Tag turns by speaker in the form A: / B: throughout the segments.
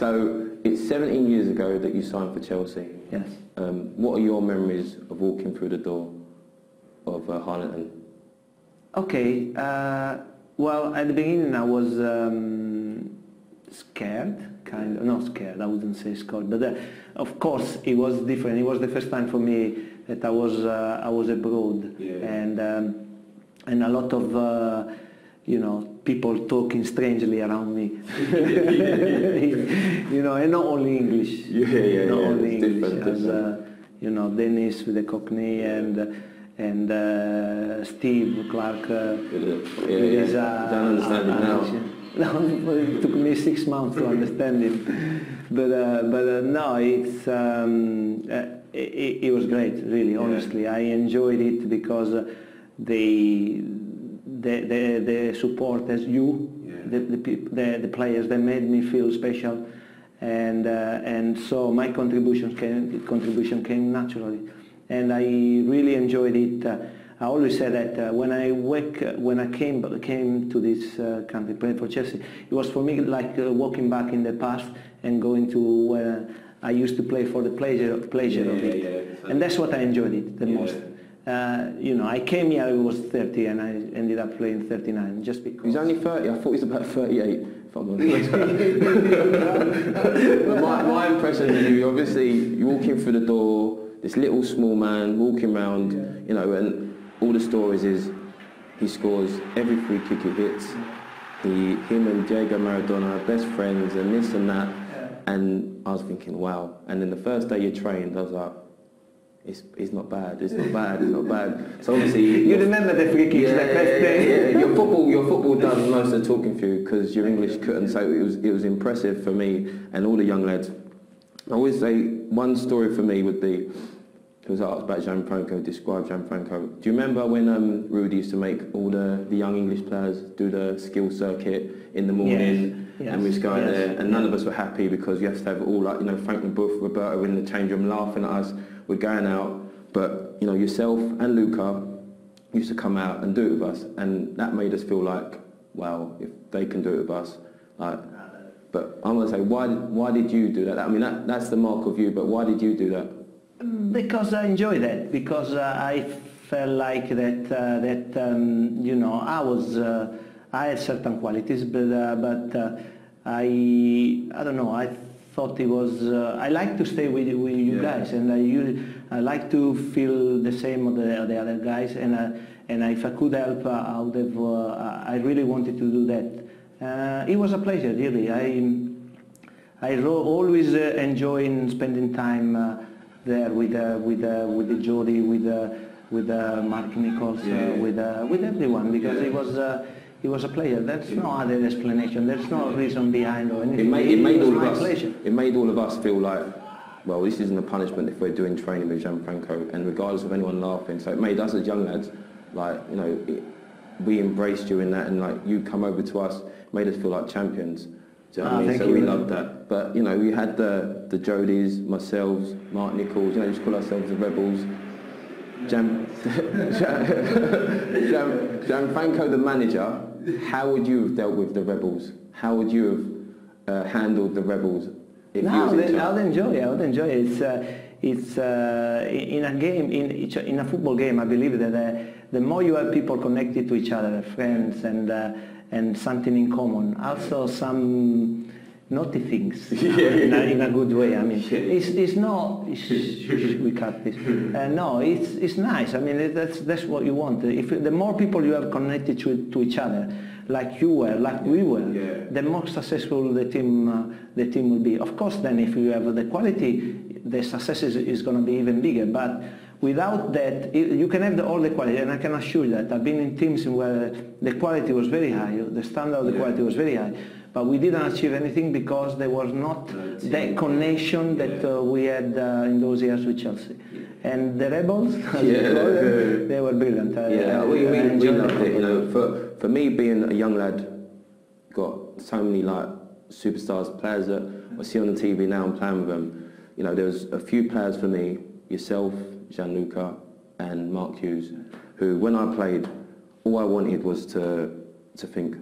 A: So it's 17 years ago that you signed for Chelsea.
B: Yes.
A: What are your memories of walking through the door of Harlington?
B: Okay. Well, at the beginning I was scared, kind of. Not scared. I wouldn't say scared, but of course it was different. It was the first time for me that I was abroad, and a lot of people talking strangely around me. And not only English. Not only English. Dennis with the Cockney and Steve Clark with his
A: don't understand it now.
B: It took me 6 months to understand him, but no, it was great, really. Honestly, I enjoyed it because the support as the players, they made me feel special, and so my contribution came naturally, and I really enjoyed it. I always say that when I came to this country playing for Chelsea, it was for me like walking back in the past and going to where I used to play for the pleasure of it, and that's what I enjoyed it the most. I came here, I was 30, and I ended up playing 39 just because.
A: He's only 30. I thought he was about 38. If I'm honest. my impression of you, obviously, you're walking through the door, this little small man walking around, and all the stories is he scores every free kick he hits. Him and Diego Maradona are best friends, and this and that. And I was thinking, wow. And then the first day you trained, I was like, it's not bad. It's not bad. It's not bad. So obviously,
B: you remember the free kicks that first day.
A: Your football does most of the talking for you because your English couldn't. So it was impressive for me and all the young lads. I always say one story for me would be. He was asked about Gianfranco, describe Gianfranco. Do you remember when Rudy used to make all the young English players do the skill circuit in the morning? Yes. And we was going there, and none of us were happy because you have to have all Frank LeBoeuf, Roberto in the change room laughing at us. We're going out, but yourself and Luca used to come out and do it with us, and that made us feel like, wow, if they can do it with us, But I'm going to say, why did you do that? I mean, that's the mark of you, but why did you do that?
B: Because I enjoy that. Because I felt like that. I had certain qualities, but I don't know. I thought it was. I like to stay with you guys, and I like to feel the same of the other guys, and if I could help, I would have. I really wanted to do that. It was a pleasure, really. I always enjoy spending time there with Jody, with Mark Nichols, with everyone, because he was a player. There's no other explanation. There's no reason behind or anything.
A: It made all of us feel like, well, this isn't a punishment if we're doing training with Gianfranco, and regardless of anyone laughing. So it made us as young lads, we embraced you in that, and you come over to us, made us feel like champions. Do you know what I mean? So we loved that. But we had the Jodies, myself, Mark Nichols. Just call ourselves the Rebels. Gianfranco, the manager. How would you have dealt with the Rebels? How would you have handled the Rebels? I
B: would enjoy it. It's in a game, in a football game. I believe that the more you have people connected to each other, friends, and something in common, also some naughty things in a good way. I mean, it's not. We cut this. No, it's nice. I mean, that's what you want. If the more people you have connected to each other, like you were, like we were, the more successful the team will be. Of course, then if you have the quality, the success is going to be even bigger. But without that, you can have all the quality, and I can assure you that I've been in teams where the quality was very high, the standard of the quality was very high, but we didn't achieve anything because there was not that connection that we had in those years with Chelsea. And the Rebels, they were brilliant.
A: We loved it. For me, being a young lad, got so many superstars, players that I see on the TV now and playing with them. There was a few players for me, yourself, Gianluca and Mark Hughes, who when I played, all I wanted was to think,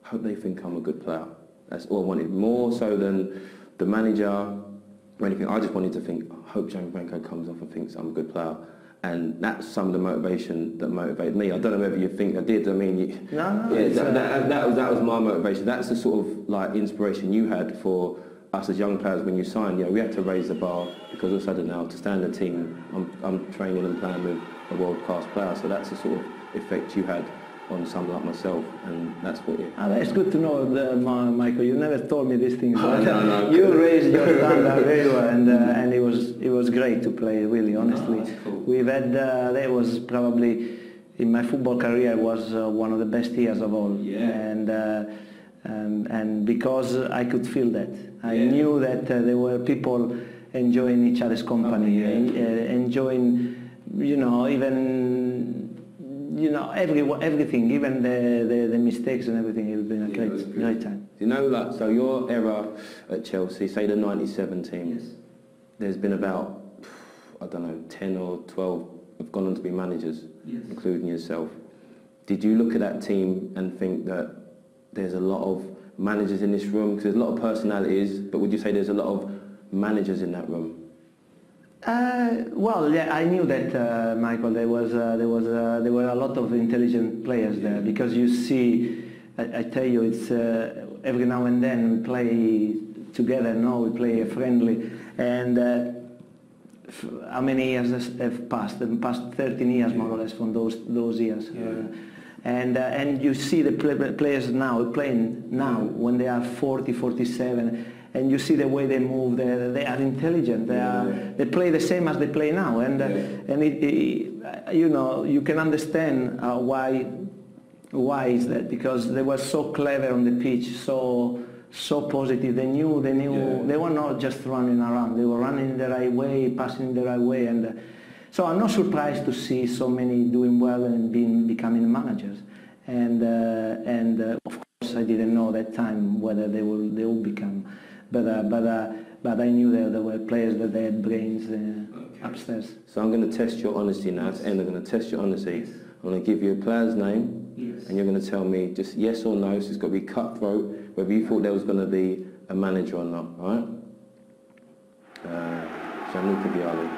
A: hope they think I'm a good player. That's all I wanted, more so than the manager or anything. I just wanted to think, I hope Gianfranco comes off and thinks I'm a good player. And that's some of the motivation that motivated me. I don't know whether you think I did. I mean, that was my motivation. That's the sort of like inspiration you had for us as young players when you signed. We had to raise the bar because all of a sudden now to stand in the team, I'm training and playing with a world-class player. So that's the sort of effect you had on someone like myself, and that's what it...
B: It's good to know, Michael. You never told me these things.
A: No.
B: You raised your standard very well, and it was great to play. Really, honestly,
A: cool.
B: We've had that was probably in my football career was one of the best years of all. And because I could feel that, I knew that there were people enjoying each other's company, enjoying, everything, even the mistakes and everything. It's been a great time.
A: So your era at Chelsea, say the '97 team, there's been about, 10 or 12 have gone on to be managers, including yourself. Did you look at that team and think that there's a lot of managers in this room? Because there's a lot of personalities, but would you say there's a lot of managers in that room?
B: I knew that, Michael. There were a lot of intelligent players there, because you see, I tell you, it's every now and then we play together. We play friendly, and how many years have passed? The past 13 years, more or less, from those years. And you see the players now playing now when they are 40, 47. And you see the way they move. They are intelligent. They play the same as they play now, and you can understand why is that, because they were so clever on the pitch, so positive. They knew. They were not just running around. They were running the right way, passing the right way, and so I'm not surprised to see so many doing well and becoming managers. And of course I didn't know that time whether they will become. But I knew there were players that they had brains upstairs.
A: So I'm going to test your honesty now. And I'm going to test your honesty. I'm going to give you a player's name, and you're going to tell me just yes or no. So it's got to be cutthroat, whether you thought there was going to be a manager or not. All right? Gianluca Vialli.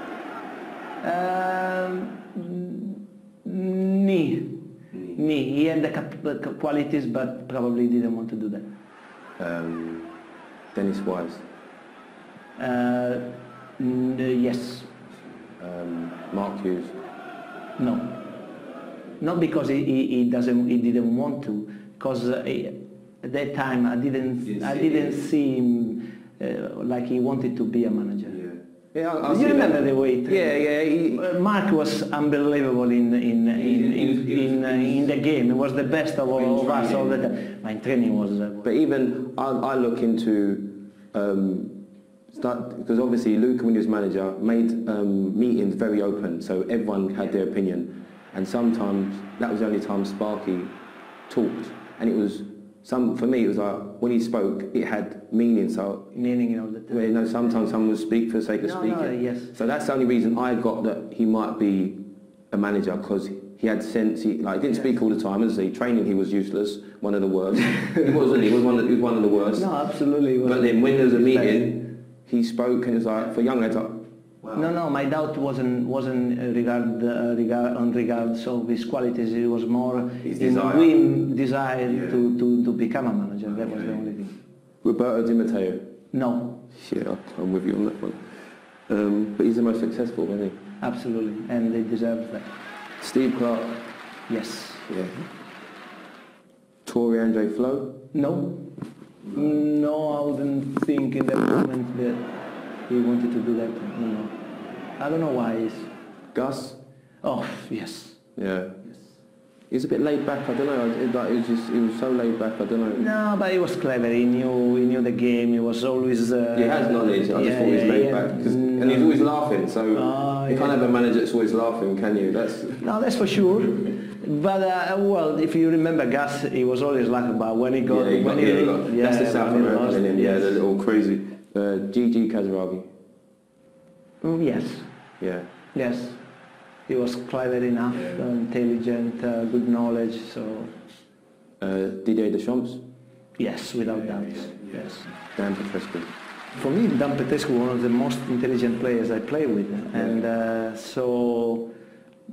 B: He had the qualities, but probably didn't want to do that.
A: Dennis Wise.
B: Yes.
A: Mark Hughes.
B: No. Not because he didn't want to. Because at that time I didn't see him like he wanted to be a manager.
A: Yeah,
B: you remember the way? Mark was unbelievable in the game. He was the best of all of us all the time. My training was.
A: But even I look into because obviously Luca, when he was manager, made meetings very open, so everyone had their opinion, and sometimes that was the only time Sparky talked, and it was. For me, it was like, when he spoke, it had meaning. So
B: meaning all the time.
A: Sometimes someone would speak for the sake of speaking.
B: Yes.
A: So that's the only reason I got that he might be a manager, because he had sense. He didn't speak all the time. As I say, training, he was useless, one of the worst. He wasn't. He was one of the worst.
B: No, absolutely.
A: But then when there was a meeting, he spoke, and it was like, for young lads, like, wow.
B: No. My doubt wasn't on regards of his qualities. It was more his desire to become a manager. That was the only thing.
A: Roberto Di Matteo.
B: No.
A: Yeah, I'm with you on that one. But he's the most successful, isn't he?
B: Absolutely, and they deserve that.
A: Steve Clark.
B: Yes.
A: Yeah. Torre Andre Flo.
B: No, I wouldn't think in that moment that he wanted to do that. No. I don't know why.
A: Gus?
B: Oh, yes.
A: Yeah. Yes. He was a bit laid back, I don't know. He was so laid back, I don't know.
B: No, but he was clever. He knew the game. He was always...
A: he has knowledge. I just thought he was laid back. And he's always laughing, so you can't have a manager that's always laughing, can you?
B: No, that's for sure. But, if you remember Gus, he was always laughing, but when he got...
A: that's the South American in him,
B: yes.
A: The little crazy. Gigi Kazaravi.
B: Yes.
A: Yeah.
B: Yes. He was clever enough, intelligent, good knowledge, so...
A: Didier Deschamps?
B: Yes, without doubt. Yes.
A: Dan Petrescu?
B: For me, Dan Petrescu was one of the most intelligent players I played with, and so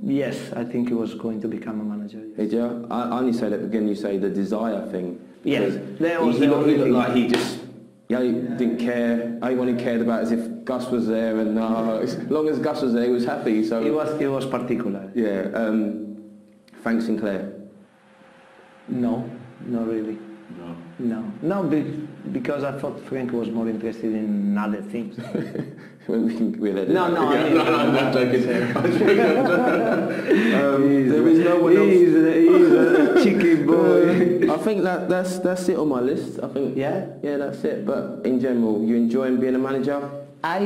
B: yes, I think he was going to become a manager. Yes.
A: Yeah, I only say that again. You say the desire thing.
B: Yes,
A: he looked like he just didn't care. All he cared about is if Gus was there, and as long as Gus was there, he was happy. So
B: he was particular.
A: Yeah. Frank Sinclair.
B: No, not really. No, because I thought Frank was more interested in other things.
A: I'm joking. There is no one else.
B: He's a cheeky boy.
A: I think that's it on my list. I think. Yeah, that's it. But in general, you enjoying being a manager?
B: I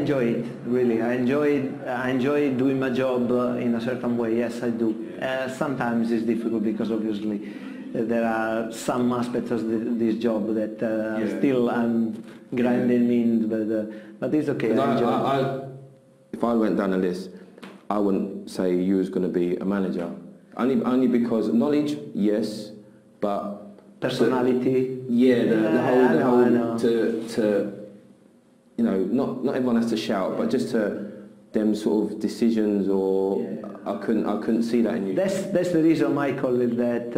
B: enjoy it, really. I enjoy doing my job in a certain way. Yes, I do. Sometimes it's difficult because obviously there are some aspects of this job that still I'm grinding in, but it's okay. I enjoy it.
A: If I went down the list, I wouldn't say you was going to be a manager. Only because knowledge, yes, but
B: personality.
A: The whole to you know, not everyone has to shout, but just to them sort of decisions, or I couldn't see that in you.
B: That's the reason, Michael, that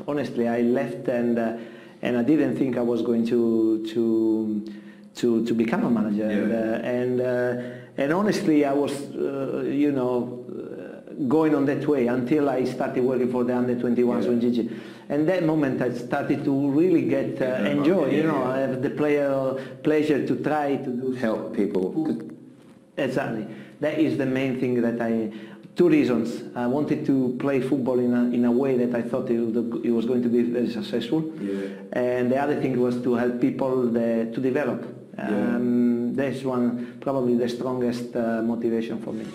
B: honestly I left and I didn't think I was going to become a manager, and honestly I was going on that way until I started working for the under-21s in Gigi. And that moment I started to really enjoy, I have the pleasure to try to do
A: help people.
B: Exactly. That is the main thing that two reasons. I wanted to play football in a way that I thought it was going to be very successful. Yeah. And the other thing was to help people to develop. That's probably the strongest motivation for me.